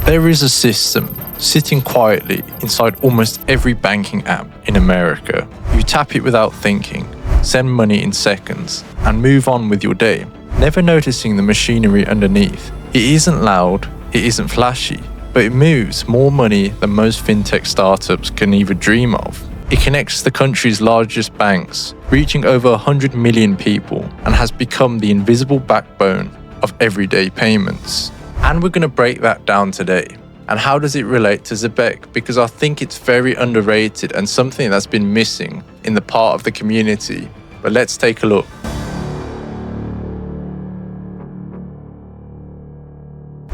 There is a system sitting quietly inside almost every banking app in America. You tap it without thinking, send money in seconds, and move on with your day, never noticing the machinery underneath. It isn't loud, it isn't flashy, but it moves more money than most fintech startups can even dream of. It connects the country's largest banks, reaching over 100 million people, and has become the invisible backbone of everyday payments. And we're going to break that down today. And how does it relate to Zebec? Because I think it's very underrated and something that's been missing in the part of the community. But let's take a look.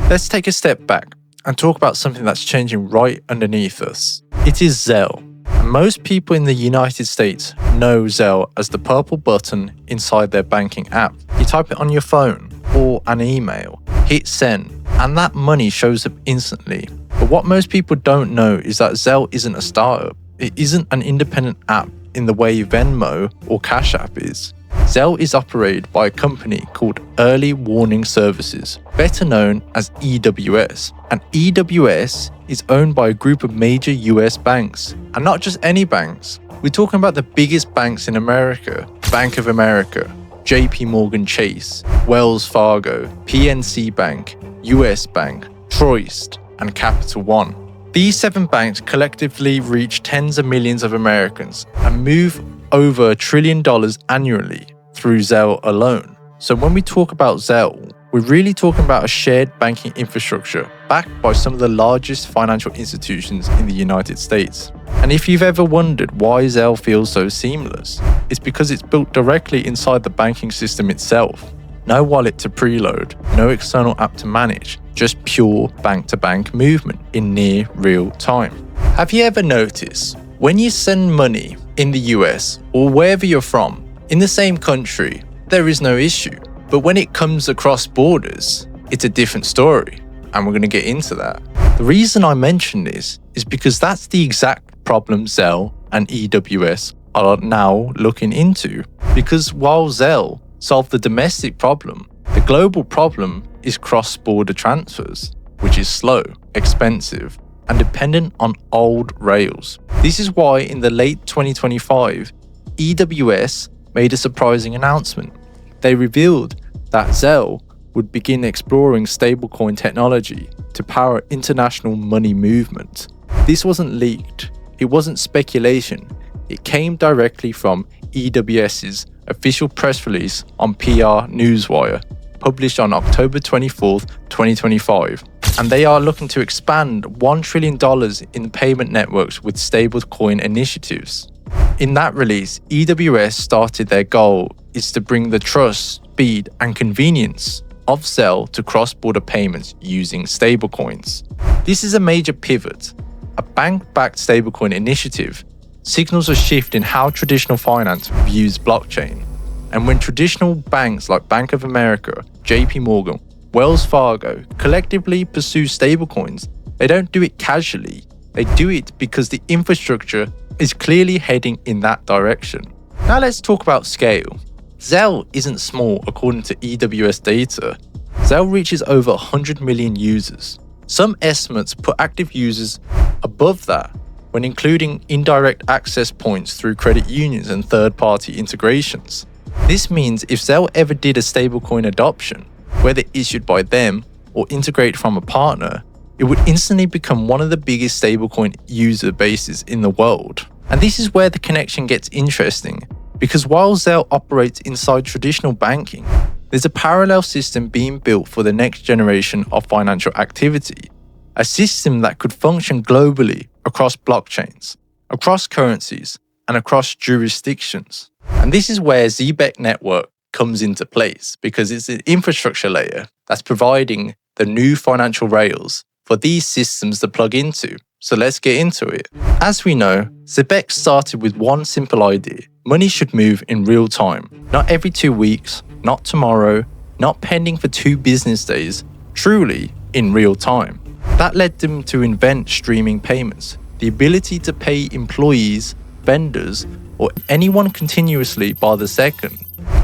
Let's take a step back and talk about something that's changing right underneath us. It is Zelle. And most people in the United States know Zelle as the purple button inside their banking app. You type it on your phone or an email, hit send, and that money shows up instantly. But what most people don't know is that Zelle isn't a startup. It isn't an independent app in the way Venmo or Cash App is. Zelle is operated by a company called Early Warning Services, better known as EWS. And EWS is owned by a group of major US banks. And not just any banks. We're talking about the biggest banks in America: Bank of America, JP Morgan Chase, Wells Fargo, PNC Bank, US Bank, Truist, and Capital One. These 7 banks collectively reach tens of millions of Americans and move over $1 trillion annually through Zelle alone. So when we talk about Zelle, we're really talking about a shared banking infrastructure backed by some of the largest financial institutions in the United States. And if you've ever wondered why Zelle feels so seamless, it's because it's built directly inside the banking system itself. No wallet to preload, no external app to manage, just pure bank-to-bank movement in near real time. Have you ever noticed when you send money in the US or wherever you're from, in the same country, there is no issue. But when it comes across borders, it's a different story. And we're going to get into that. The reason I mention this is because that's the exact problem Zelle and EWS are now looking into. Because while Zelle solved the domestic problem, the global problem is cross-border transfers, which is slow, expensive, and dependent on old rails. This is why in the late 2025, EWS made a surprising announcement. They revealed that Zelle would begin exploring stablecoin technology to power international money movement. This wasn't leaked, it wasn't speculation, it came directly from EWS's official press release on PR Newswire, published on October 24th, 2025. And they are looking to expand $1 trillion in payment networks with stablecoin initiatives. In that release, EWS started their goal is to bring the trust, speed, and convenience of Zelle to cross-border payments using stablecoins. This is a major pivot. A bank-backed stablecoin initiative signals a shift in how traditional finance views blockchain. And when traditional banks like Bank of America, JP Morgan, Wells Fargo collectively pursue stablecoins, they don't do it casually. They do it because the infrastructure is clearly heading in that direction. Now let's talk about scale. Zelle isn't small according to EWS data. Zelle reaches over 100 million users. Some estimates put active users above that when including indirect access points through credit unions and third-party integrations. This means if Zelle ever did a stablecoin adoption, whether issued by them or integrated from a partner, it would instantly become one of the biggest stablecoin user bases in the world. And this is where the connection gets interesting, because while Zelle operates inside traditional banking, there's a parallel system being built for the next generation of financial activity, a system that could function globally across blockchains, across currencies, and across jurisdictions. And this is where Zebec network comes into place, because it's an infrastructure layer that's providing the new financial rails for these systems to plug into. So let's get into it. As we know, Zebec started with one simple idea. Money should move in real time, not every 2 weeks, not tomorrow, not pending for 2 business days, truly in real time. That led them to invent streaming payments, the ability to pay employees, vendors, or anyone continuously by the second.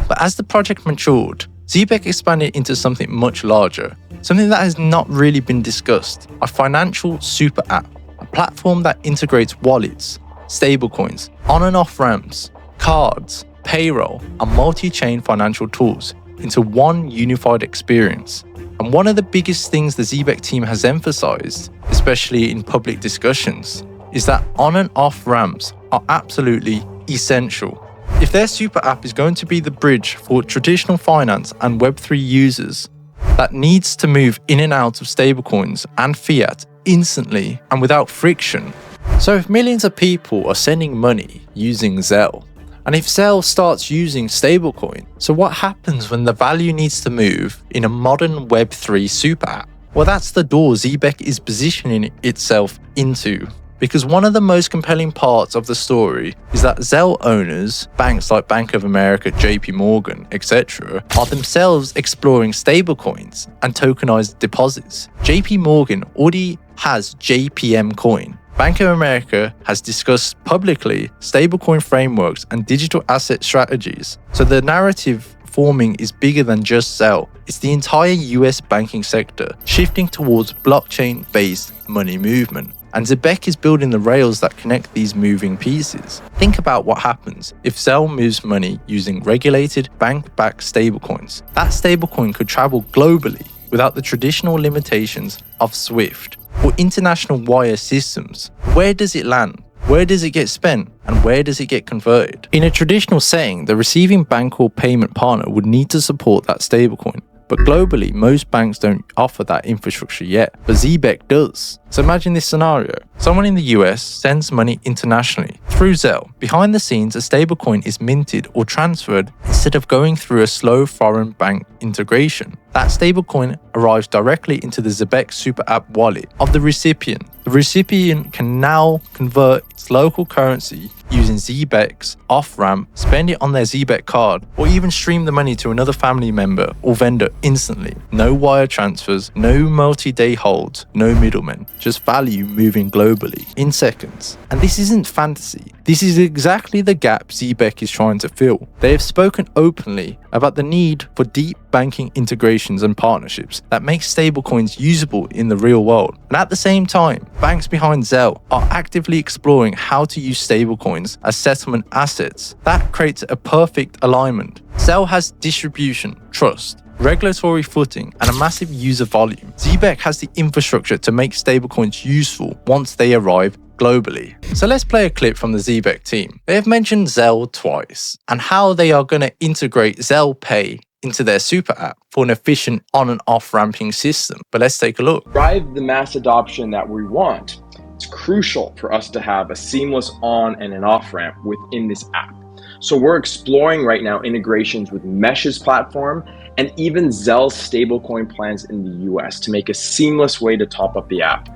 But as the project matured, Zebec expanded into something much larger, Something that has not really been discussed, a financial super app, a platform that integrates wallets, stablecoins, on and off ramps, cards, payroll, and multi-chain financial tools into one unified experience. And one of the biggest things the Zebec team has emphasized, especially in public discussions, is that on and off ramps are absolutely essential. If their super app is going to be the bridge for traditional finance and Web3 users that needs to move in and out of stablecoins and fiat instantly and without friction. So if millions of people are sending money using Zelle, and if Zelle starts using stablecoin, so what happens when the value needs to move in a modern Web3 super app? Well, that's the door Zebec is positioning itself into. Because one of the most compelling parts of the story is that Zelle owners, banks like Bank of America, JP Morgan, etc., are themselves exploring stablecoins and tokenized deposits. JP Morgan already has JPM coin. Bank of America has discussed publicly stablecoin frameworks and digital asset strategies. So the narrative forming is bigger than just Zelle. It's the entire US banking sector shifting towards blockchain-based money movement. And Zebec is building the rails that connect these moving pieces. Think about what happens if Zelle moves money using regulated bank-backed stablecoins. That stablecoin could travel globally without the traditional limitations of SWIFT or international wire systems. Where does it land? Where does it get spent? And where does it get converted? In a traditional setting, the receiving bank or payment partner would need to support that stablecoin. But globally, most banks don't offer that infrastructure yet, but Zebec does. So imagine this scenario. Someone in the US sends money internationally through Zelle. Behind the scenes, a stablecoin is minted or transferred instead of going through a slow foreign bank integration. That stablecoin arrives directly into the Zebec super app wallet of the recipient. The recipient can now convert its local currency using Zebec's off-ramp, spend it on their Zebec card, or even stream the money to another family member or vendor instantly. No wire transfers, no multi-day holds, no middlemen, just value moving globally in seconds. And this isn't fantasy. This is exactly the gap Zebec is trying to fill. They have spoken openly about the need for deep banking integrations and partnerships that make stablecoins usable in the real world. And at the same time, banks behind Zelle are actively exploring how to use stablecoins as settlement assets. That creates a perfect alignment. Zelle has distribution, trust, regulatory footing, and a massive user volume. Zebec has the infrastructure to make stablecoins useful once they arrive globally. So let's play a clip from the Zebec team. They have mentioned Zelle twice and how they are going to integrate Zelle Pay into their super app for an efficient on and off ramping system. But let's take a look. Drive the mass adoption that we want. It's crucial for us to have a seamless on and an off ramp within this app. So we're exploring right now integrations with Mesh's platform and even Zelle's stablecoin plans in the US to make a seamless way to top up the app.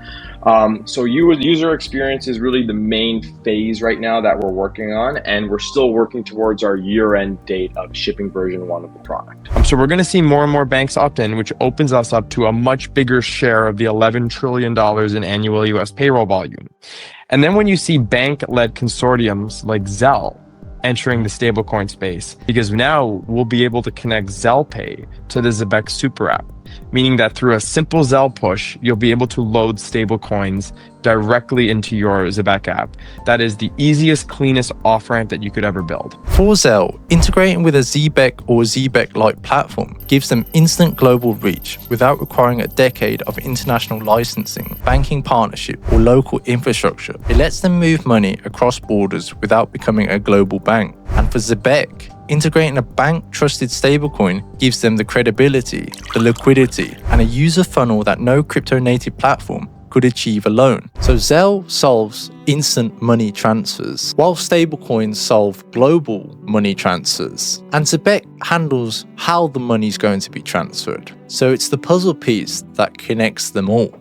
So user experience is really the main phase right now that we're working on, and we're still working towards our year-end date of shipping version 1 of the product. So we're going to see more and more banks opt in, which opens us up to a much bigger share of the $11 trillion in annual US payroll volume. And then when you see bank-led consortiums like Zelle entering the stablecoin space, because now we'll be able to connect Zelle Pay to the Zebec super app, meaning that through a simple Zelle push, you'll be able to load stablecoins directly into your Zebec app. That is the easiest, cleanest off-ramp that you could ever build. For Zelle, integrating with a Zebec or Zebec-like platform gives them instant global reach without requiring a decade of international licensing, banking partnership, or local infrastructure. It lets them move money across borders without becoming a global bank. And for Zebec, integrating a bank-trusted stablecoin gives them the credibility, the liquidity, and a user funnel that no crypto-native platform could achieve alone. So Zelle solves instant money transfers, while stablecoins solve global money transfers. And Zebec handles how the money is going to be transferred. So it's the puzzle piece that connects them all.